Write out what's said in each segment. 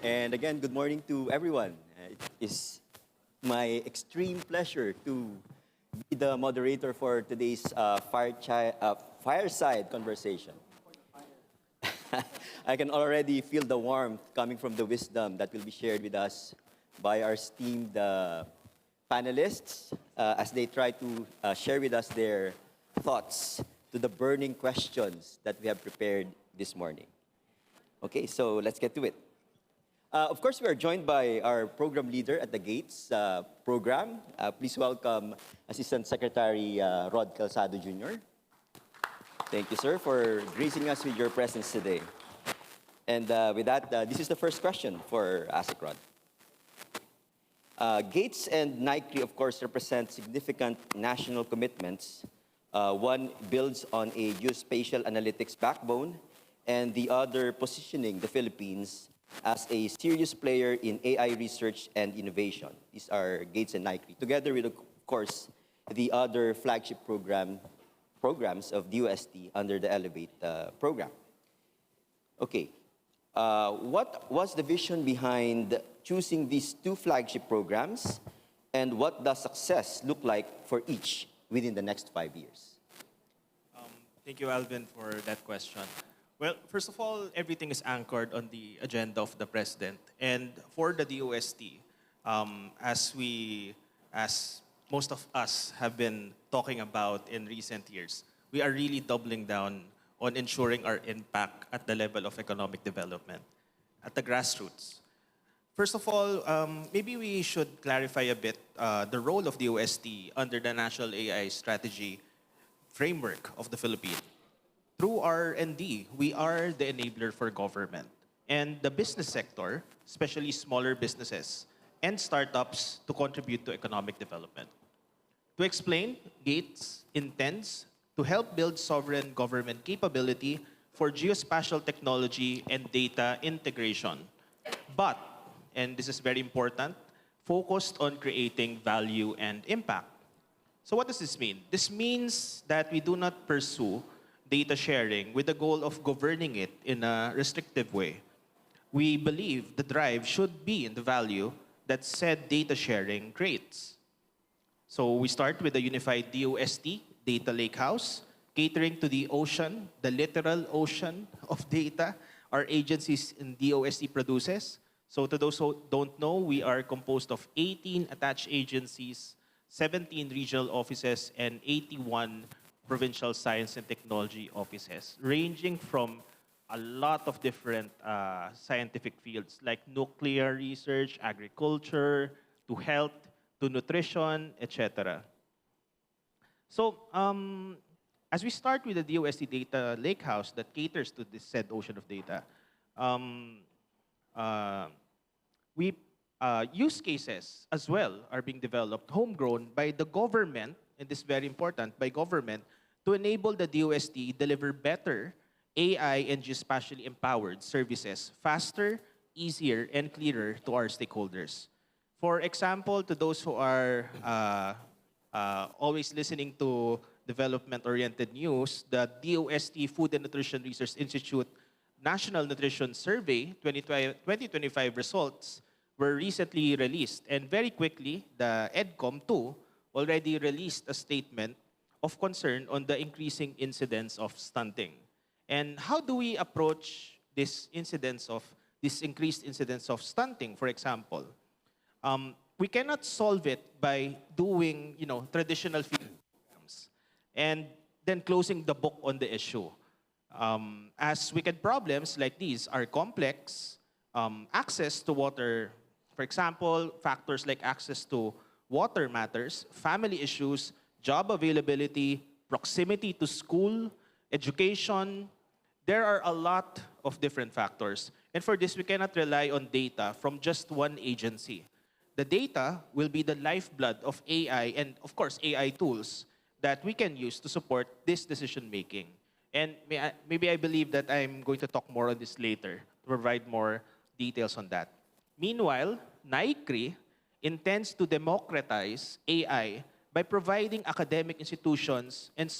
And again, good morning to everyone. It is my extreme pleasure to be the moderator for today's fireside conversation. I can already feel the warmth coming from the wisdom that will be shared with us by our esteemed panelists as they try to share with us their thoughts to the burning questions that we have prepared this morning. Okay, so let's get to it. Of course, we are joined by our program leader at the Gates program. Please welcome Assistant Secretary Rod Calzado Jr. Thank you, sir, for gracing us with your presence today. And with that, this is the first question for ASIC Rod. Gates and NICRI, of course, represent significant national commitments. One builds on a geospatial analytics backbone, and the other positioning the Philippines as a serious player in AI research and innovation. These are Gates and NICRI, together with, of course, the other flagship programs of DOST under the Elevate program. Okay, what was the vision behind choosing these two flagship programs, and what does success look like for each within the next 5 years? Thank you, Alvin, for that question. Well, first of all, everything is anchored on the agenda of the president. And for the DOST, as most of us have been talking about in recent years, we are really doubling down on ensuring our impact at the level of economic development, at the grassroots. First of all, maybe we should clarify a bit the role of DOST under the National AI Strategy framework of the Philippines. Through R&D, we are the enabler for government. And the business sector, especially smaller businesses and startups, to contribute to economic development. To explain, Gates intends to help build sovereign government capability for geospatial technology and data integration. But, and this is very important, focused on creating value and impact. So what does this mean? This means that we do not pursue data sharing with the goal of governing it in a restrictive way. We believe the drive should be in the value that said data sharing creates. So we start with a unified DOST data lakehouse, catering to the ocean, the literal ocean of data our agencies in DOST produces. So to those who don't know, we are composed of 18 attached agencies, 17 regional offices, and 81 provincial science and technology offices, ranging from a lot of different scientific fields like nuclear research, agriculture, to health, to nutrition, etc. So as we start with the DOST data lakehouse that caters to this said ocean of data, use cases as well are being developed, homegrown by the government, and this is very important, by government, to enable the DOST deliver better AI and geospatially empowered services faster, easier, and clearer to our stakeholders. For example, to those who are always listening to development-oriented news, the DOST Food and Nutrition Research Institute National Nutrition Survey 2025 results were recently released. And very quickly, the EDCOM too already released a statement of concern on the increasing incidence of stunting. And how do we approach this increased incidence of stunting, for example? We cannot solve it by doing, traditional field programs and then closing the book on the issue. As wicked problems like these are complex, access to water, for example, factors like access to water matters, family issues, job availability, proximity to school, education. There are a lot of different factors. And for this, we cannot rely on data from just one agency. The data will be the lifeblood of AI and, of course, AI tools that we can use to support this decision-making. And maybe I believe that I'm going to talk more on this later to provide more details on that. Meanwhile, NICRI intends to democratize AI by providing academic institutions and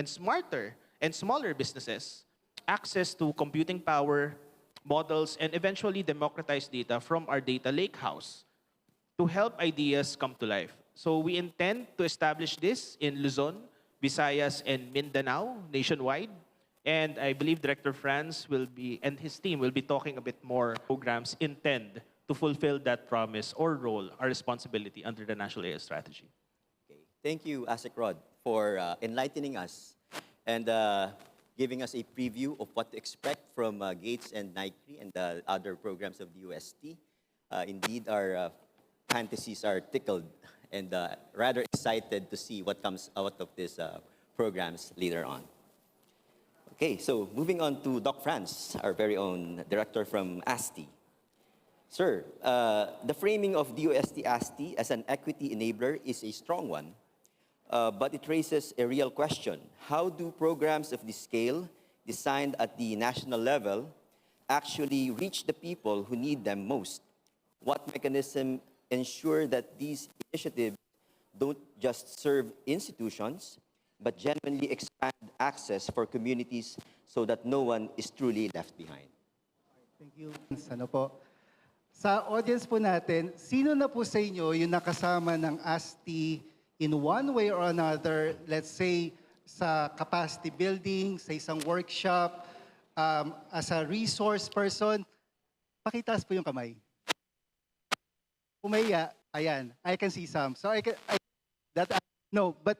smarter and smaller businesses access to computing power, models, and eventually democratize data from our data lakehouse to help ideas come to life. So we intend to establish this in Luzon, Visayas, and Mindanao nationwide. And I believe Director Franz will be, and his team will be talking a bit more programs intend to fulfill that promise or role, our responsibility under the National AI strategy. Okay. Thank you, ASIC Rod, for enlightening us and giving us a preview of what to expect from Gates and Nike and the other programs of the UST. Indeed, our fantasies are tickled and rather excited to see what comes out of these programs later on. Okay, so moving on to Doc Franz, our very own director from ASTI. Sir, the framing of DOST-ASTI as an equity enabler is a strong one, but it raises a real question. How do programs of this scale, designed at the national level, actually reach the people who need them most? What mechanism ensure that these initiatives don't just serve institutions, but genuinely expand access for communities so that no one is truly left behind? Thank you. Ano po? Sa audience po natin, sino na po sa inyo yung nakasama ng ASTI in one way or another, let's say, sa capacity building, sa isang workshop, as a resource person? Pakitaas po yung kamay. Umaya, ayan, I can see some. So no, but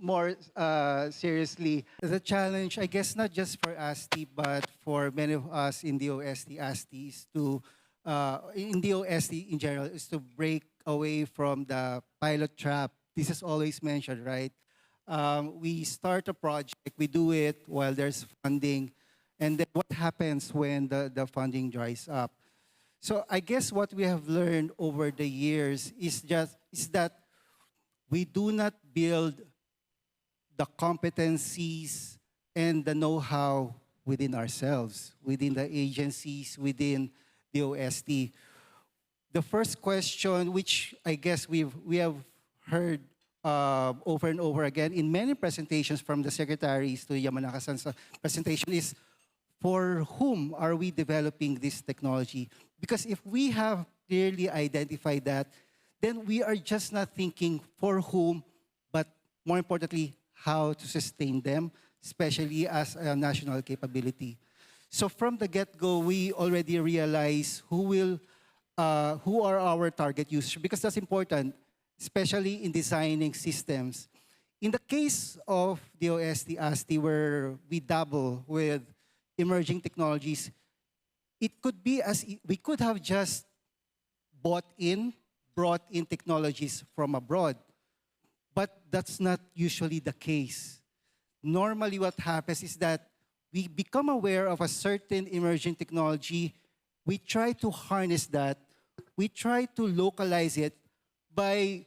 more seriously, the challenge, I guess, not just for ASTI, but for many of us in the DOST-ASTI is to, in the DOST in general, is to break away from the pilot trap. This is always mentioned, right? We start a project, we do it while there's funding, and then what happens when the funding dries up? So I guess what we have learned over the years is that we do not build the competencies and the know-how within ourselves, within the agencies, within the DOST. The first question, which I guess we have heard over and over again in many presentations from the secretaries to Yamanaka-san's presentation, is for whom are we developing this technology? Because if we have clearly identified that, then we are just not thinking for whom, but more importantly, how to sustain them, especially as a national capability. So from the get-go, we already realize who are our target users, because that's important, especially in designing systems. In the case of the DOST-ASTI, where we dabble with emerging technologies, it could be we could have just brought in technologies from abroad. But that's not usually the case. Normally what happens is that we become aware of a certain emerging technology, we try to harness that, we try to localize it by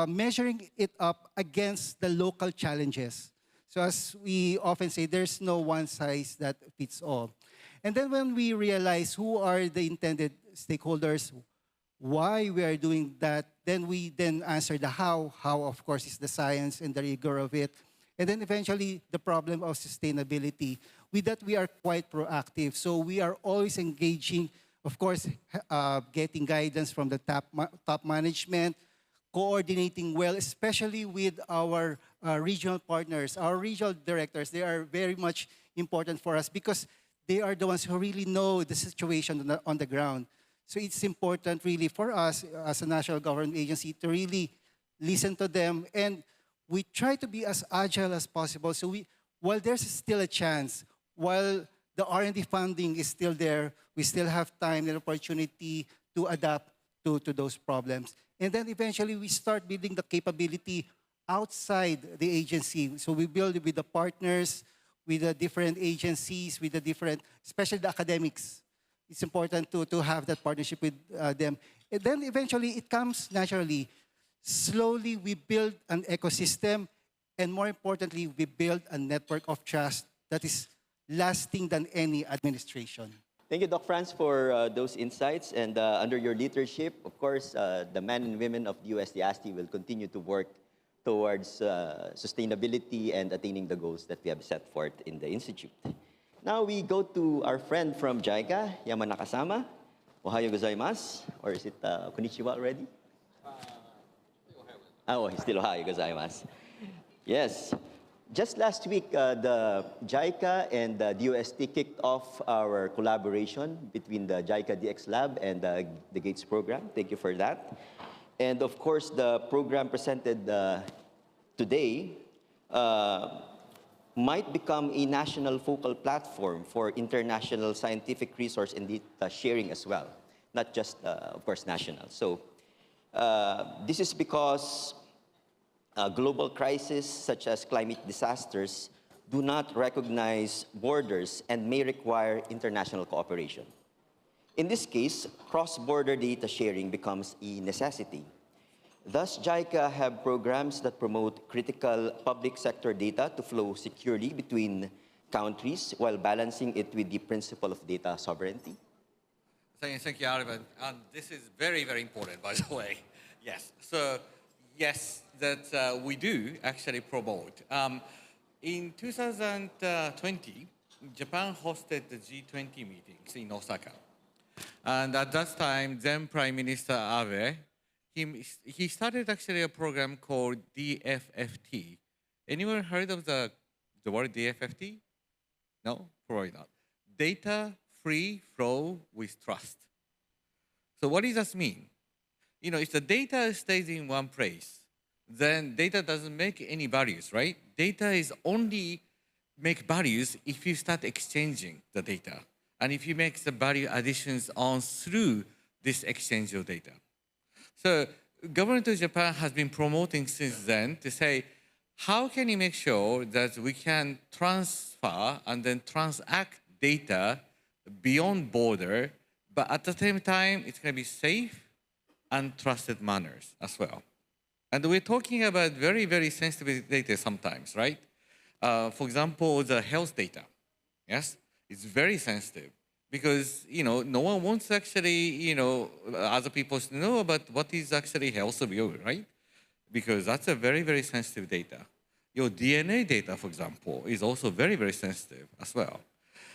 measuring it up against the local challenges. So as we often say, there's no one size that fits all. And then when we realize who are the intended stakeholders, why we are doing that, then we answer the how. How, of course, is the science and the rigor of it. And then eventually, the problem of sustainability. With that, we are quite proactive. So we are always engaging, of course, getting guidance from the top management, coordinating well, especially with our regional partners. Our regional directors, they are very much important for us because they are the ones who really know the situation on the ground. So it's important really for us as a national government agency to really listen to them, and we try to be as agile as possible. So while there's still a chance, while the R&D funding is still there, we still have time and opportunity to adapt to those problems. And then eventually we start building the capability outside the agency. So we build it with the partners, with the different agencies, with the different, especially the academics. It's important to have that partnership with them. And then eventually it comes naturally. Slowly we build an ecosystem, and more importantly, we build a network of trust that is lasting than any administration. Thank you, Doc Franz, for those insights. And under your leadership, of course, the men and women of DOST-ASTI will continue to work towards sustainability and attaining the goals that we have set forth in the Institute. Now we go to our friend from JICA, Yamanaka-sama. Ohayo gozaimasu. Or is it konnichiwa already? Oh, he's still ohayo gozaimasu. Yes. Just last week, the JICA and the DOST kicked off our collaboration between the JICA DX Lab and the GATES program. Thank you for that. And of course, the program presented today might become a national focal platform for international scientific resource and data sharing as well, not just, of course, national. So this is because global crises such as climate disasters do not recognize borders and may require international cooperation. In this case, cross-border data sharing becomes a necessity. Thus, JICA have programs that promote critical public sector data to flow securely between countries while balancing it with the principle of data sovereignty. Thank you, Arvind. And this is very, very important, by the way. Yes. So, yes, that we do actually promote. In 2020, Japan hosted the G20 meetings in Osaka. And at that time, then Prime Minister Abe, he started actually a program called DFFT. Anyone heard of the word DFFT? No? Probably not. Data free flow with trust. So what does that mean? You know, if the data stays in one place, then data doesn't make any values, right? Data is only make values if you start exchanging the data. And if you make the value additions on through this exchange of data. So government of Japan has been promoting since then to say, how can you make sure that we can transfer and then transact data beyond border, but at the same time, it's going to be safe and trusted manners as well. And we're talking about very, very sensitive data sometimes, right? For example, the health data, yes? It's very sensitive because, you know, no one wants actually, you know, other people to know about what is actually health of you, right? Because that's a very, very sensitive data. Your DNA data, for example, is also very, very sensitive as well.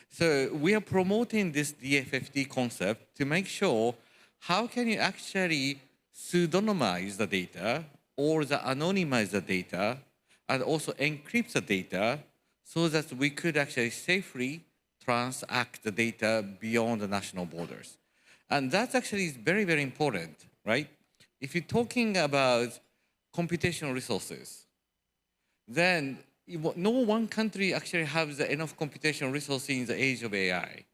So we are promoting this DFFT concept to make sure how can you actually pseudonymize the data or anonymize the data and also encrypt the data so that we could actually safely transact the data beyond the national borders. And that actually is very, very important, right? If you're talking about computational resources, then no one country actually has enough computational resources in the age of AI.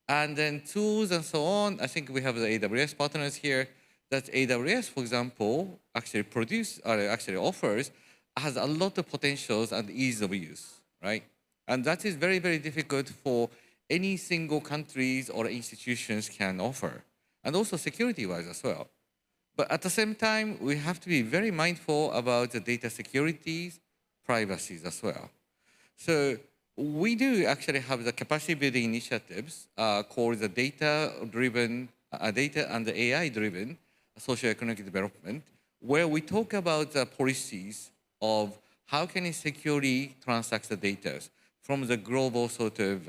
And then tools and so on, I think we have the AWS partners here, that AWS, for example, actually offers, has a lot of potentials and ease of use, right? And that is very, very difficult for any single countries or institutions can offer. And also security-wise as well. But at the same time, we have to be very mindful about the data securities, privacies as well. So we do actually have the capacity building initiatives called the data-driven, data and the AI-driven socioeconomic development, where we talk about the policies of how can you securely transact the data from the global sort of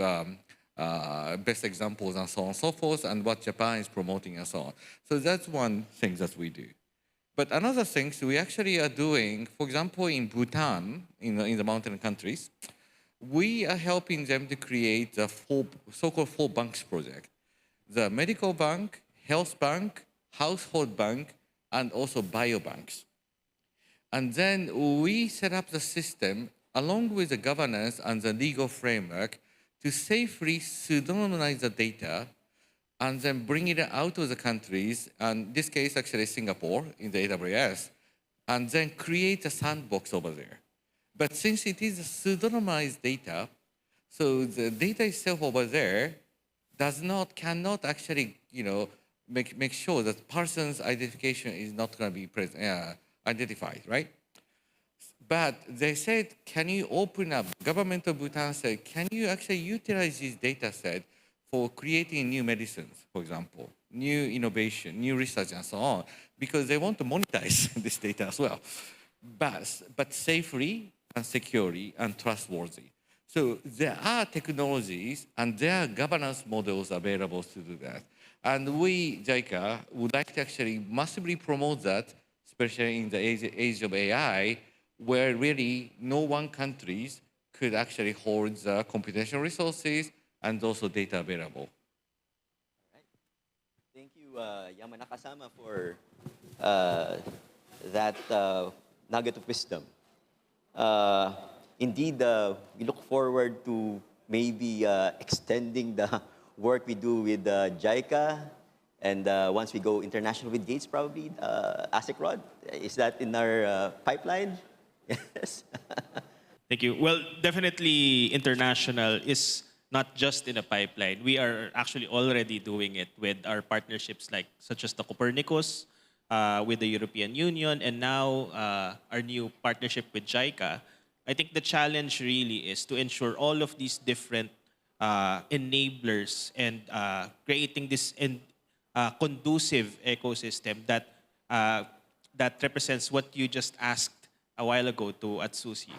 best examples and so on and so forth, and what Japan is promoting and so on. So that's one thing that we do. But another thing we actually are doing, for example, in Bhutan, in the mountain countries, we are helping them to create the so-called 4 banks project. The medical bank, health bank, household bank, and also biobanks. And then we set up the system along with the governance and the legal framework to safely pseudonymize the data and then bring it out of the countries, and in this case actually Singapore in the AWS, and then create a sandbox over there. But since it is a pseudonymized data, so the data itself over there cannot actually, you know, make sure that person's identification is not going to be identified, right? But they said, can you open up, government of Bhutan said, can you actually utilize this data set for creating new medicines, for example, new innovation, new research, and so on, because they want to monetize this data as well, but safely and securely and trustworthy. So there are technologies and there are governance models available to do that. And we, JICA, would like to actually massively promote that, especially in the age of AI, where really no one countries could actually hold the computational resources and also data available. Thank you, Yamanaka-sama, for that nugget of wisdom. Indeed, we look forward to maybe extending the work we do with JICA, and once we go international with Gates, probably ASIC-Rod. Is that in our pipeline? Yes. Thank you. Well, definitely international is not just in a pipeline. We are actually already doing it with our partnerships such as the Copernicus, with the European Union, and now our new partnership with JICA. I think the challenge really is to ensure all of these different enablers and creating this conducive ecosystem that that represents what you just asked a while ago to Atsushi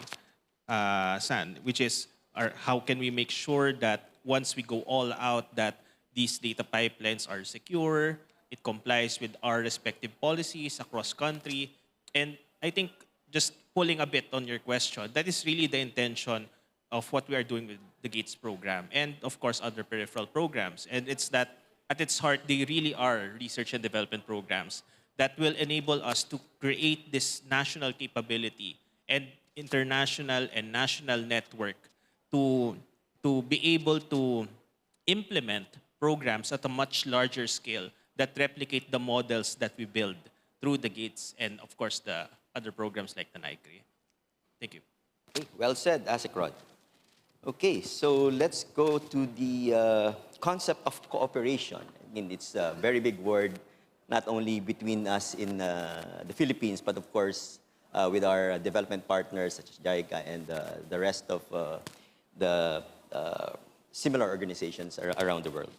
San, which is how can we make sure that once we go all out that these data pipelines are secure, it complies with our respective policies across country. And I think just pulling a bit on your question, that is really the intention of what we are doing with the GATES program and of course other peripheral programs. And it's that at its heart, they really are research and development programs that will enable us to create this national capability and international and national network to be able to implement programs at a much larger scale that replicate the models that we build through the GATES and, of course, the other programs like the NICRE. Thank you. Okay, well said, ASIC-Rod. Okay, so let's go to the concept of cooperation. I mean, it's a very big word, not only between us in the Philippines, but of course with our development partners such as JICA and the rest of the similar organizations around the world.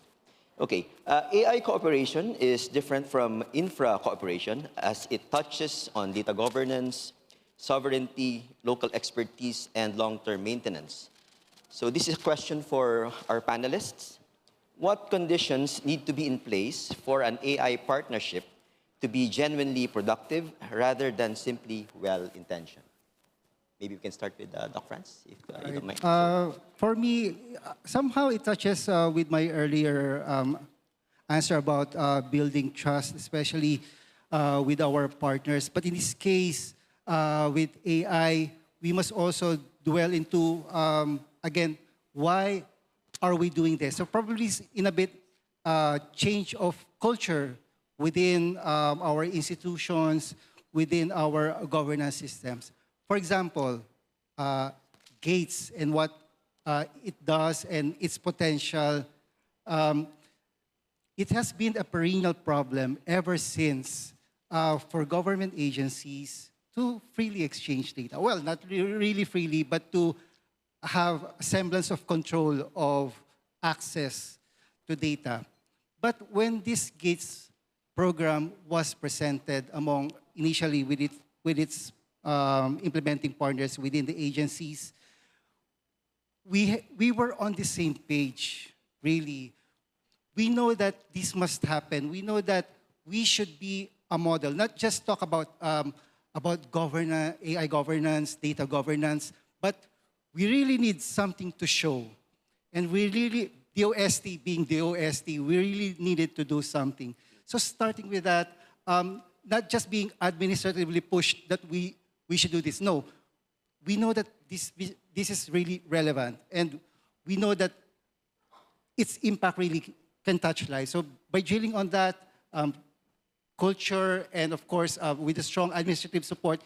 Okay, AI cooperation is different from infra cooperation as it touches on data governance, sovereignty, local expertise, and long-term maintenance. So this is a question for our panelists. What conditions need to be in place for an AI partnership to be genuinely productive rather than simply well-intentioned? Maybe we can start with Dr. Franz, if you don't mind. For me, somehow it touches with my earlier answer about building trust, especially with our partners. But in this case, with AI, we must also dwell into, again, why are we doing this? So probably in a bit change of culture within our institutions, within our governance systems. For example, GATES and what it does and its potential, it has been a perennial problem ever since for government agencies to freely exchange data. Well, not really freely, but to have a semblance of control of access to data. But when this GATES program was presented among, initially with its implementing partners within the agencies, we were on the same page, really. We know that this must happen. We know that we should be a model, not just talk about AI governance, data governance, but we really need something to show. And we really, DOST being DOST, we really needed to do something. So starting with that, not just being administratively pushed that we should do this. No, we know that this is really relevant, and we know that its impact really can touch lives. So by drilling on that culture, and of course with the strong administrative support,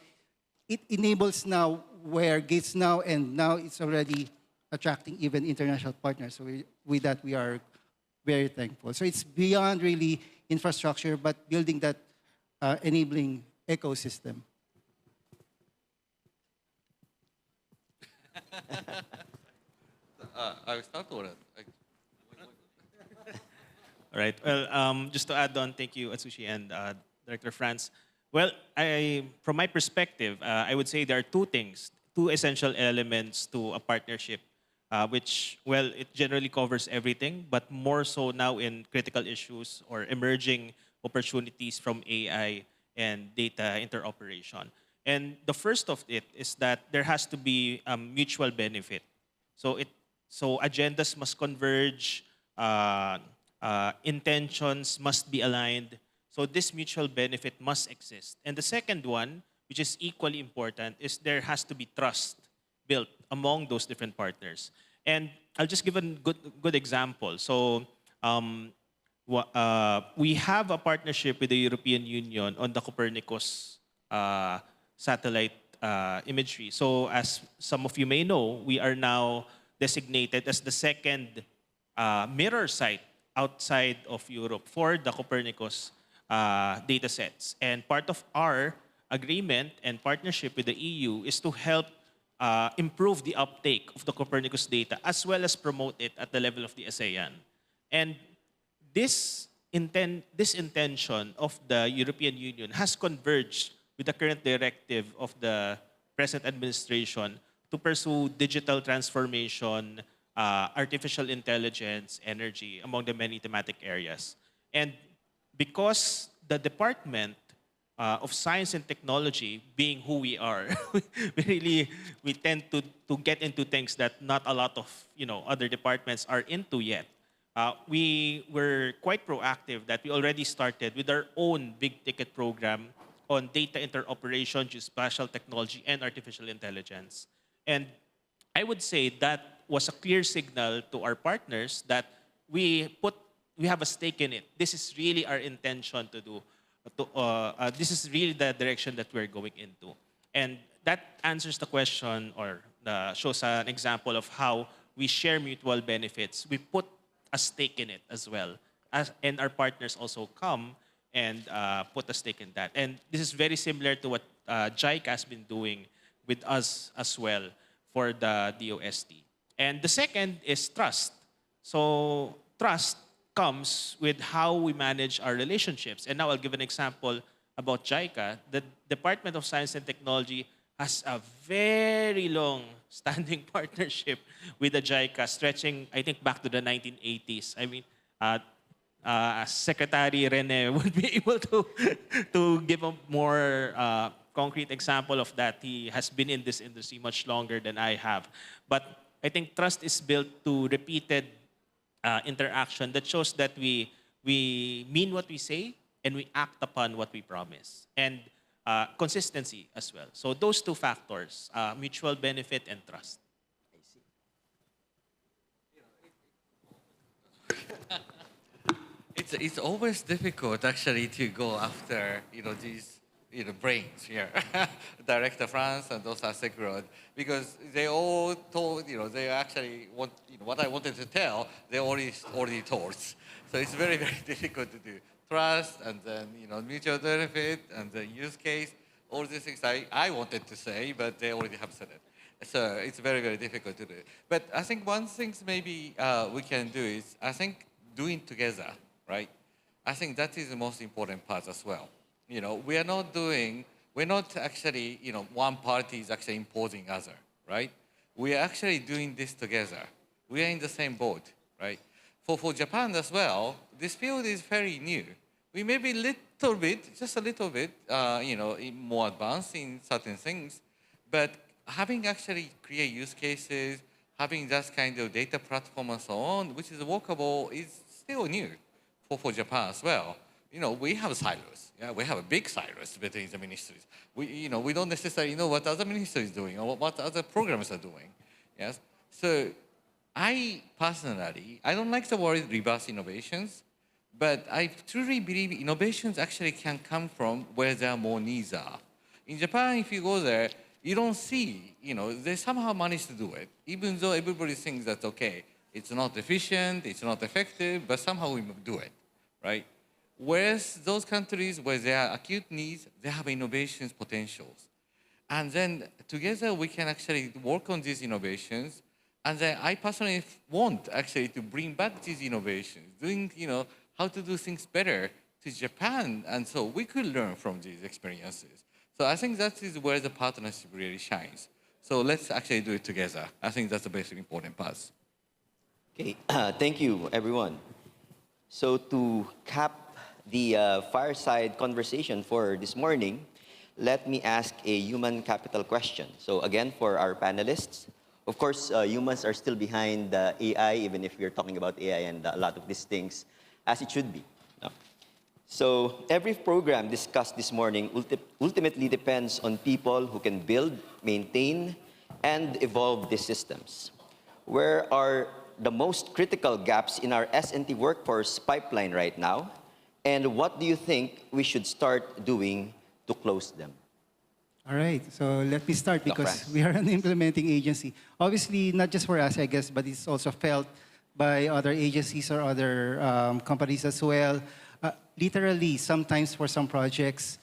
it enables now where GATES now, and now it's already attracting even international partners. So with that, we are very thankful. So it's beyond really infrastructure, but building that enabling ecosystem. I will start or All right. Well, just to add on, thank you, Atsushi and Director Franz. Well, from my perspective, I would say there are two things, two essential elements to a partnership which, well, it generally covers everything, but more so now in critical issues or emerging opportunities from AI and data interoperation. And the first of it is that there has to be a mutual benefit. So agendas must converge, intentions must be aligned. So this mutual benefit must exist. And the second one, which is equally important, is there has to be trust built among those different partners. And I'll just give a good example. So we have a partnership with the European Union on the Copernicus satellite imagery. So as some of you may know, we are now designated as the second mirror site outside of Europe for the Copernicus data sets. And part of our agreement and partnership with the EU is to help improve the uptake of the Copernicus data as well as promote it at the level of the ASEAN. And this intention of the European Union has converged with the current directive of the present administration to pursue digital transformation, artificial intelligence, energy, among the many thematic areas. And because the Department of Science and Technology, being who we are, we tend to get into things that not a lot of other departments are into yet. We were quite proactive that we already started with our own big ticket program on data interoperation, geospatial technology, and artificial intelligence. And I would say that was a clear signal to our partners that we have a stake in it. This is really our intention to do. This is really the direction that we're going into. And that answers the question or shows an example of how we share mutual benefits. We put a stake in it as well. And our partners also come and put a stake in that. And this is very similar to what JICA has been doing with us as well for the DOST. And the second is trust. So trust comes with how we manage our relationships. And now I'll give an example about JICA. The Department of Science and Technology has a very long-standing partnership with the JICA, stretching, I think, back to the 1980s. I mean, Secretary Rene would be able to give a more concrete example of that. He has been in this industry much longer than I have. But I think trust is built to repeated interaction that shows that we mean what we say and we act upon what we promise. And consistency as well. So those two factors, mutual benefit and trust. It's always difficult actually to go after these brains here, Director Franz and those are Sekirod, because they all told they actually want what I wanted to tell they already told. So it's very difficult to do. Trust and then mutual benefit and the use case, all these things I wanted to say, but they already have said it. So it's very difficult to do. But I think one thing maybe we can do is I think doing together. Right? I think that is the most important part as well. We're not actually, one party is actually imposing other, right? We are actually doing this together. We are in the same boat, right? For Japan as well, this field is very new. We may be just a little bit, more advanced in certain things, but having actually create use cases, having that kind of data platform and so on, which is workable, is still new. For Japan as well, we have silos. Yeah, we have a big silos between the ministries. We don't necessarily know what other ministries are doing or what other programs are doing. Yes. So, I personally, I don't like the word reverse innovations, but I truly believe innovations actually can come from where there are more needs are. In Japan, if you go there, you don't see, they somehow manage to do it, even though everybody thinks that's okay. It's not efficient, it's not effective, but somehow we do it. Right? Whereas those countries where there are acute needs, they have innovations potentials. And then together we can actually work on these innovations. And then I personally want actually to bring back these innovations, doing, how to do things better to Japan. And so we could learn from these experiences. So I think that is where the partnership really shines. So let's actually do it together. I think that's the basic important part. Okay, thank you, everyone. So to cap the fireside conversation for this morning, let me ask a human capital question. So again, for our panelists, of course, humans are still behind AI, even if we're talking about AI and a lot of these things, as it should be. No? So every program discussed this morning ultimately depends on people who can build, maintain, and evolve these systems. Where are the most critical gaps in our S&T workforce pipeline right now? And what do you think we should start doing to close them? All right, so let me start because Franz. we are an implementing agency. Obviously, not just for us, I guess, but it's also felt by other agencies or other companies as well. Literally, sometimes for some projects,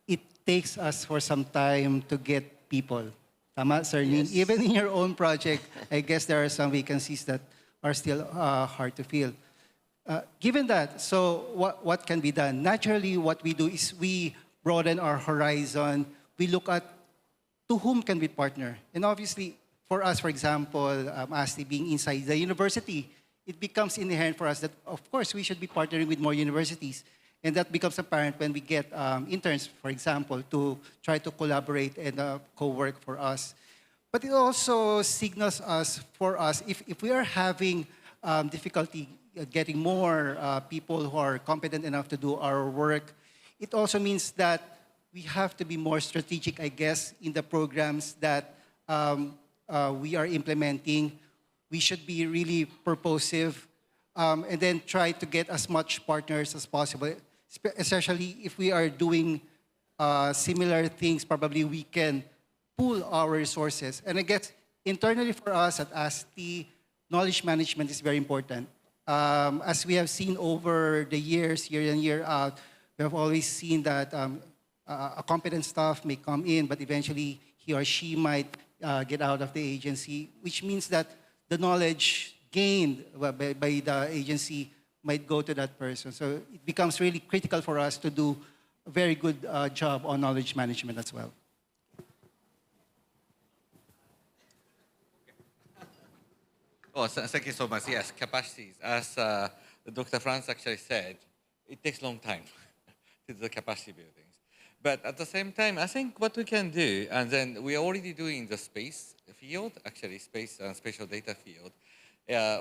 it takes us for some time to get people. Tama, Sir Ning? Yes. Even in your own project, I guess there are some vacancies that are still hard to fill. Given that, so what can be done? Naturally, what we do is we broaden our horizon. We look at to whom can we partner. And obviously, for us, for example, ASTI being inside the university, it becomes inherent for us that, of course, we should be partnering with more universities. And that becomes apparent when we get interns, for example, to try to collaborate and co-work for us. But it also signals us, for us, if we are having difficulty getting more people who are competent enough to do our work, it also means that we have to be more strategic, I guess, in the programs that we are implementing. We should be really purposive and then try to get as much partners as possible, especially if we are doing similar things. Probably we can pool our resources. And I guess internally for us at ASTI, knowledge management is very important. As we have seen over the years, year in, year out, we have always seen that a competent staff may come in, but eventually he or she might get out of the agency, which means that the knowledge gained by the agency might go to that person. So it becomes really critical for us to do a very good job on knowledge management as well. Oh, thank you so much. Yes, capacities. As Dr. Franz actually said, it takes a long time to do the capacity buildings. But at the same time, I think what we can do, and then we are already doing the space field, actually space and spatial data field.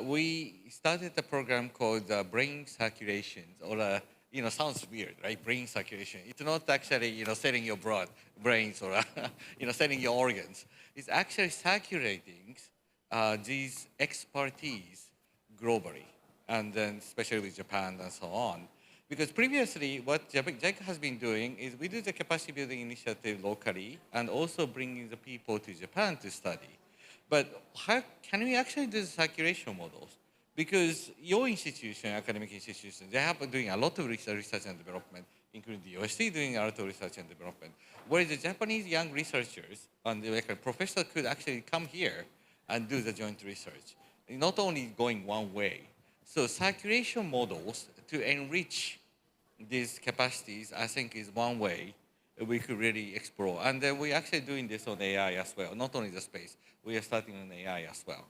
We started a program called brain circulation, or sounds weird, right? Brain circulation. It's not actually selling your brains or selling your organs. It's actually circulating these expertise globally, and then especially with Japan and so on. Because previously, what JICA has been doing is we do the capacity building initiative locally and also bringing the people to Japan to study. But how can we actually do the circulation models? Because your institution, academic institution, they have been doing a lot of research and development, including the DOST doing a lot of research and development. Whereas the Japanese young researchers and the professors could actually come here and do the joint research, not only going one way. So circulation models to enrich these capacities, I think, is one way we could really explore. And then we're actually doing this on AI as well, not only the space. We are starting on AI as well.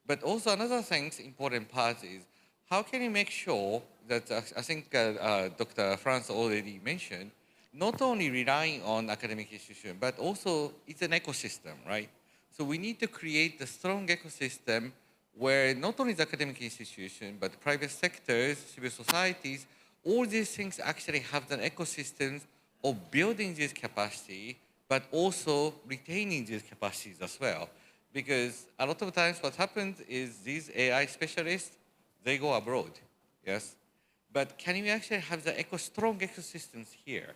But also another thing, important part is, how can you make sure that, I think Dr. Franz already mentioned, not only relying on academic institution, but also it's an ecosystem, right? So we need to create a strong ecosystem where not only the academic institution, but private sectors, civil societies, all these things actually have an ecosystem of building this capacity, but also retaining these capacities as well. Because a lot of times what happens is these AI specialists, they go abroad, yes? But can we actually have the strong ecosystems here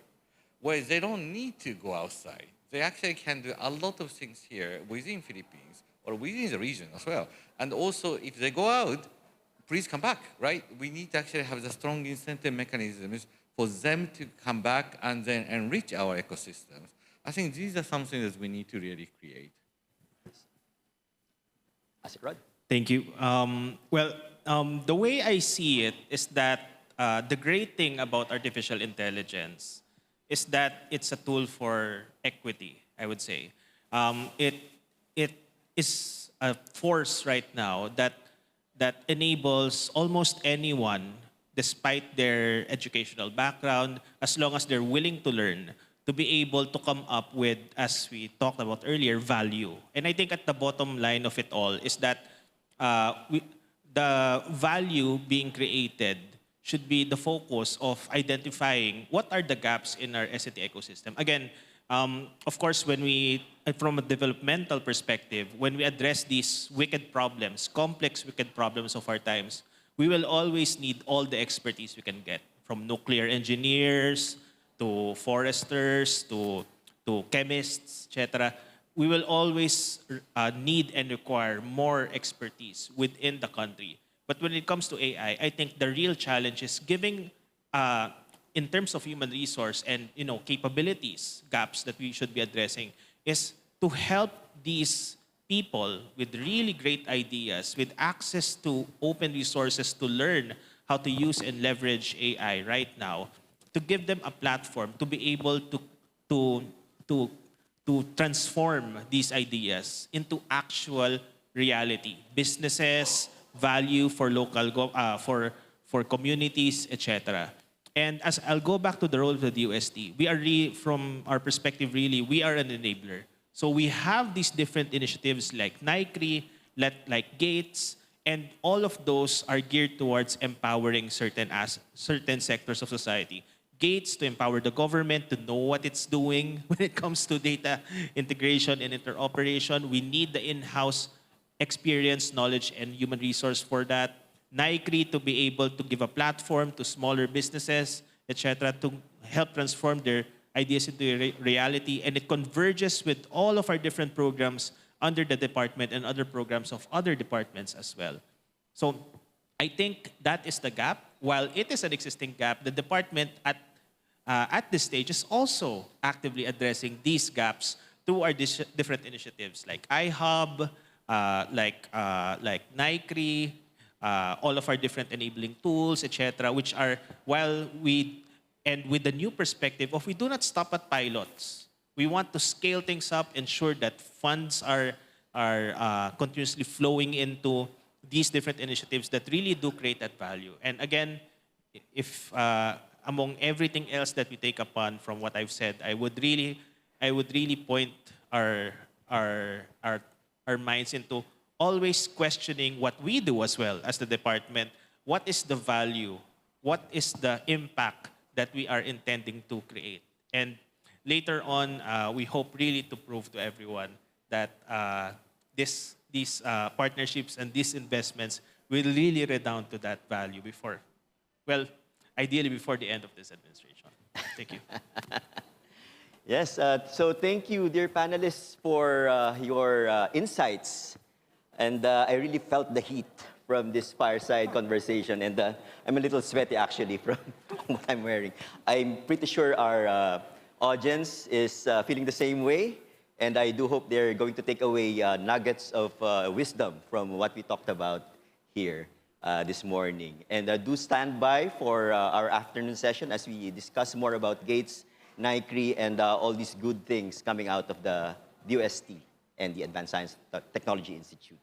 where they don't need to go outside? They actually can do a lot of things here within Philippines or within the region as well. And also, if they go out, please come back, right? We need to actually have the strong incentive mechanisms for them to come back and then enrich our ecosystems. I think these are something that we need to really create. Thank you. The way I see it is that the great thing about artificial intelligence is that it's a tool for equity, I would say. It is a force right now that enables almost anyone, despite their educational background, as long as they're willing to learn, to be able to come up with, as we talked about earlier, value. And I think at the bottom line of it all is that the value being created should be the focus of identifying what are the gaps in our S&T ecosystem. Again, of course, when we, from a developmental perspective, when we address these wicked problems, complex wicked problems of our times, we will always need all the expertise we can get, from nuclear engineers to foresters to chemists, etc. We will always need and require more expertise within the country. But when it comes to AI, I think the real challenge is giving, in terms of human resource and capabilities gaps that we should be addressing, is to help these people with really great ideas, with access to open resources to learn how to use and leverage AI right now, to give them a platform to be able to transform these ideas into actual reality, businesses, value for local for communities, etc. And as I'll go back to the role of the DOST, we are from our perspective, really, we are an enabler. So we have these different initiatives like NICRI, like GATES, and all of those are geared towards empowering certain sectors of society. GATES to empower the government to know what it's doing when it comes to data integration and interoperation. We need the in-house experience, knowledge, and human resource for that. NICRI to be able to give a platform to smaller businesses, etc., to help transform their ideas into reality. And it converges with all of our different programs under the department and other programs of other departments as well. So I think that is the gap. While it is an existing gap, the department at this stage is also actively addressing these gaps through our different initiatives like iHub, like NICRI, all of our different enabling tools, etc., which are, and with the new perspective of we do not stop at pilots. We want to scale things up, ensure that funds are continuously flowing into these different initiatives that really do create that value. And again, if among everything else that we take upon from what I've said, I would really point our minds into always questioning what we do as well as the department. What is the value? What is the impact that we are intending to create? And later on, we hope really to prove to everyone that these partnerships and these investments will really redound to that value before, well, ideally before the end of this administration. Thank you. Yes, so thank you, dear panelists, for your insights. And I really felt the heat from this fireside conversation. And I'm a little sweaty, actually, from what I'm wearing. I'm pretty sure our audience is feeling the same way. And I do hope they're going to take away nuggets of wisdom from what we talked about here this morning. And do stand by for our afternoon session as we discuss more about GATES, NICRI, and all these good things coming out of the DOST and the Advanced Science Technology Institute.